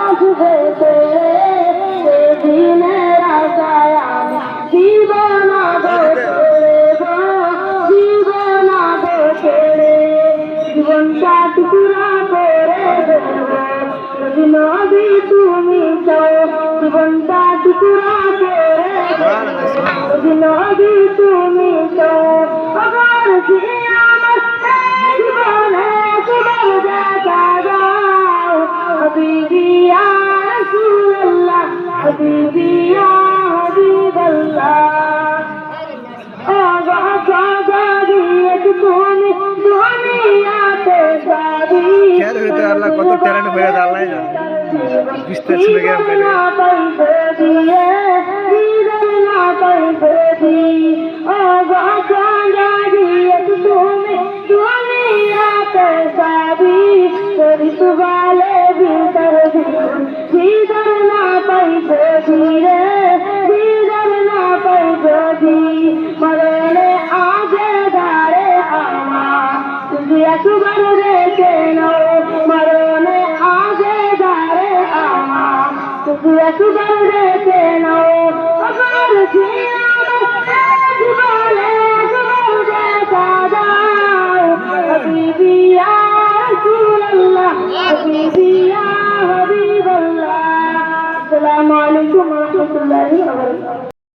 আসবে সেদিনের আশায় আমি জীবন জীবনটা টুকরা করে দেব যদি নবী তুমি চাও জীবনটা টুকরা করে যদি নবী তুমি চাও আবার আমার জীবনে তোমার দেখা দাও হাবিবি ইয়া রাসূলুল্লাহ হাবিবি ইয়া হাবিবাল্লাহ আল্লাহ কত ট্যালেন্ট হয়ে আল্লাহ মরণে আগে দাঁড়ে আমার তুমি একবার রেখে নাও মরণে আগে দাঁড়ে আমার তুমি একবার রেখে নাও আবার জীবনে একবার দেখা দাও হাবিবি ইয়া রাসূলুল্লাহ হাবিবি ইয়া হাবিবাল্লাহ আসসালামু আলাইকুম ওয়া রাহমাতুল্লাহি ওয়া বারাকাতুহু।